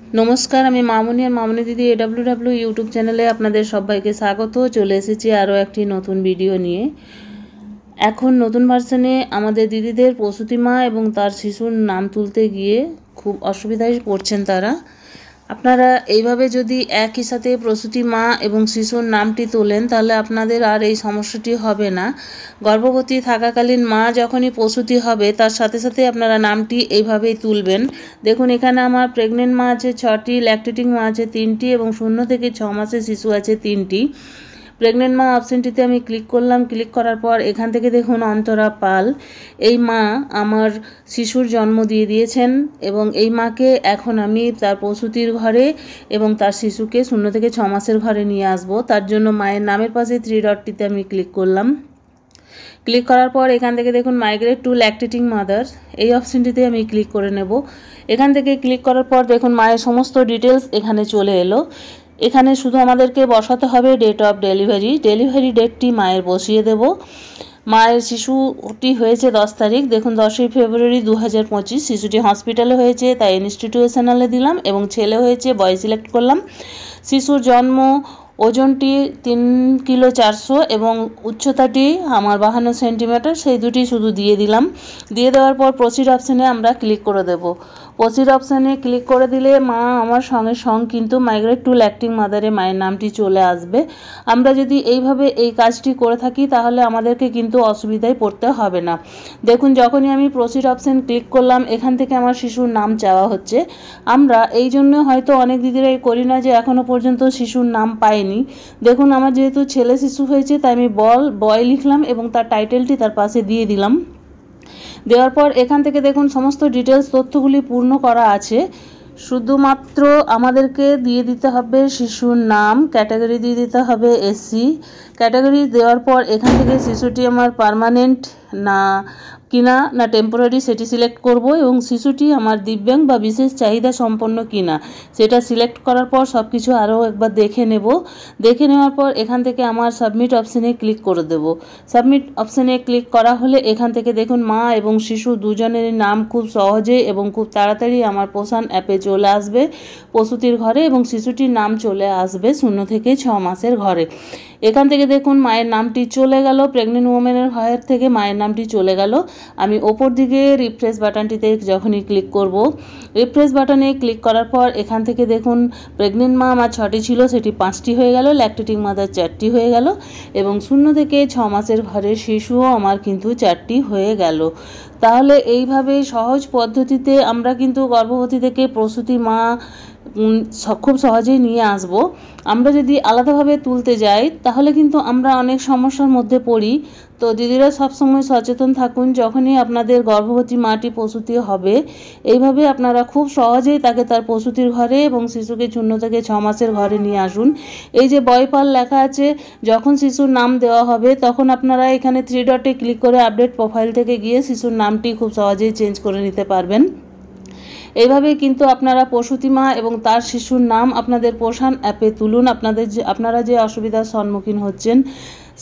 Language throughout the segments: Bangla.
नमस्कार आमी मामुनी और मामुनी दीदी AWW यूट्यूब चैनले आपनादेर सबाइके स्वागत। चले एसेछि आरो एकटी नतून भिडियो निये। एखन नतून भार्सने आमादेर दीदीदेर प्रसूति मा एबं तार शिशुर नाम तुलते गिये खूब असुविधाय पड़छेन तारा। আপনারা এইভাবে যদি একই সাথে প্রসূতি মা এবং শিশুর নামটি তোলেন তাহলে আপনাদের আর এই সমস্যাটি হবে না। গর্ভবতী থাকাকালীন মা যখনই প্রসূতি হবে তার সাথে সাথে আপনারা নামটি এইভাবেই তুলবেন। দেখুন এখানে আমার প্রেগনেন্ট মা আছে 6টি, ল্যাকটেটিং মা আছে 3টি এবং 0 থেকে 6 মাসের শিশু আছে 3টি। প্রেগনেন্ট মা অপশনটিতে আমি ক্লিক করলাম। ক্লিক করার পর এখান থেকে দেখুন অন্তরা পাল, এই মা আমার শিশুর জন্ম দিয়ে দিয়েছেন এবং এই মাকে এখন আমি তার প্রসূতির ঘরে এবং তার শিশুকে 0 থেকে 6 মাসের ঘরে নিয়ে আসব। তার জন্য মায়ের নামের পাশে 3 ডটটিতে আমি ক্লিক করলাম। ক্লিক করার পর এখান থেকে দেখুন মাইগ্রেট টু ল্যাকটেটিং মাদার, এই অপশনটিতে আমি ক্লিক করে নেব। এখান থেকে ক্লিক করার পর দেখুন মায়ের সমস্ত ডিটেলস এখানে চলে এলো। এখানে শুধু আমাদেরকে বসাতে হবে ডেট অফ ডেলিভারি। ডেলিভারি ডেটটি মায়ের বসিয়ে দেব। মায়ের শিশুটি হয়েছে 10 তারিখ, দেখুন 10ই ফেব্রুয়ারি 2025। শিশুটি হসপিটালে হয়েছে তাই ইনস্টিটিউশনালে দিলাম এবং ছেলে হয়েছে বয় সিলেক্ট করলাম। শিশুর জন্ম, ওজনটি 3 কিলো 400 এবং উচ্চতাটি আমার 52 সেন্টিমিটার, সেই দুটি শুধু দিয়ে দিলাম। দিয়ে দেওয়ার পর প্রসিড অপশানে আমরা ক্লিক করে দেব। প্রসিড অপশানে ক্লিক করে দিলে মা আমার সঙ্গে কিন্তু মাইগ্রেট টু ল্যাকটিং মাদারে মায়ের নামটি চলে আসবে। আমরা যদি এইভাবে এই কাজটি করে থাকি তাহলে আমাদেরকে কিন্তু অসুবিধায় পড়তে হবে না। দেখুন যখনই আমি প্রসিড অপশান ক্লিক করলাম এখান থেকে আমার শিশুর নাম চাওয়া হচ্ছে। আমরা এই জন্য হয়তো অনেক দিদিরাই করি না যে এখনও পর্যন্ত শিশুর নাম পাইনি। দেখুন আমার যেহেতু ছেলে শিশু হয়েছে তাই আমি বয় লিখলাম এবং তার টাইটেলটি তার পাশে দিয়ে দিলাম। দেওয়ার পর এখান থেকে দেখুন সমস্ত ডিটেলস তথ্যগুলি পূর্ণ করা আছে। শুধুমাত্র আমাদেরকে দিয়ে দিতে হবে শিশুর নাম, ক্যাটাগরি দিয়ে দিতে হবে SC। ক্যাটাগরি দেওয়ার পর এখান থেকে শিশুটি আমার পার্মানেন্ট না টেম্পোরারি সেটি সিলেক্ট করব এবং শিশুটি আমার দিব্যাঙ্গ বা বিশেষ চাহিদা সম্পন্ন কিনা সেটা সিলেক্ট করার পর সব কিছু আরও একবার দেখে নেব। দেখে নেওয়ার পর এখান থেকে আমার সাবমিট অপশানে ক্লিক করে দেব। সাবমিট অপশানে ক্লিক করা হলে এখান থেকে দেখুন মা এবং শিশু দুজনেরই নাম খুব সহজে এবং খুব তাড়াতাড়ি আমার পোষণ অ্যাপে চলে আসবে প্রসূতির ঘরে এবং শিশুটির নাম চলে আসবে 0 থেকে 6 মাসের ঘরে। এখান থেকে দেখুন মায়ের নামটি চলে গেল, প্রেগনেন্ট ওমেনের ঘর থেকে মায়ের নামটি চলে গেল। আমি ওপর দিকে রিফ্রেশ বাটনটিতে যখনই ক্লিক করব, রিফ্রেশ বাটনে ক্লিক করার পর এখান থেকে দেখুন প্রেগনেন্ট মা আমার 6টি ছিল সেটি 5টি হয়ে গেল, ল্যাকটেটিং মাদার 4টি হয়ে গেল এবং 0 থেকে 6 মাসের ঘরের শিশুও আমার কিন্তু 4টি হয়ে গেল। তাহলে এইভাবে সহজ পদ্ধতিতে আমরা কিন্তু গর্ভবতী থেকে প্রসূতি মা খুব সহজেই নিয়ে আসব। আমরা যদি আলাদাভাবে তুলতে যাই তাহলে কিন্তু আমরা অনেক সমস্যার মধ্যে পড়ি। তো দিদিরা সবসময় সচেতন থাকুন, যখনই আপনাদের গর্ভবতী মাটি প্রসূতি হবে এইভাবে আপনারা খুব সহজেই তাকে তার প্রসূতির ঘরে এবং শিশুকে 0 থেকে 6 মাসের ঘরে নিয়ে আসুন। এই যে বয়পাল লেখা আছে, যখন শিশুর নাম দেওয়া হবে তখন আপনারা এখানে 3 ডটে ক্লিক করে আপডেট প্রোফাইল থেকে গিয়ে শিশুর নামটি খুব সহজেই চেঞ্জ করে নিতে পারবেন। এইভাবে কিন্তু আপনারা প্রসূতি মা এবং তার শিশুর নাম আপনাদের পোষণ অ্যাপে তুলুন। আপনারা যে অসুবিধার সম্মুখীন হচ্ছেন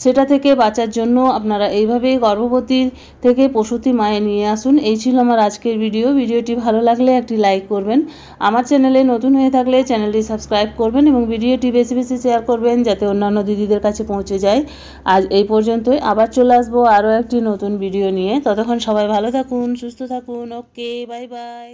সেটা থেকে বাঁচার জন্য আপনারা এইভাবেই গর্ভবতী থেকে প্রসূতি মায়ে নিয়ে আসুন। এই ছিল আমার আজকের ভিডিওটি ভালো লাগলে একটি লাইক করবেন। আমার চ্যানেলে নতুন হয়ে থাকলে চ্যানেলটি সাবস্ক্রাইব করবেন এবং ভিডিওটি বেশি বেশি শেয়ার করবেন যাতে অন্যান্য দিদিদের কাছে পৌঁছে যায়। আজ এই পর্যন্তই, আবার চলে আসবো আরও একটি নতুন ভিডিও নিয়ে। ততক্ষণ সবাই ভালো থাকুন, সুস্থ থাকুন। ওকে, বাই বাই।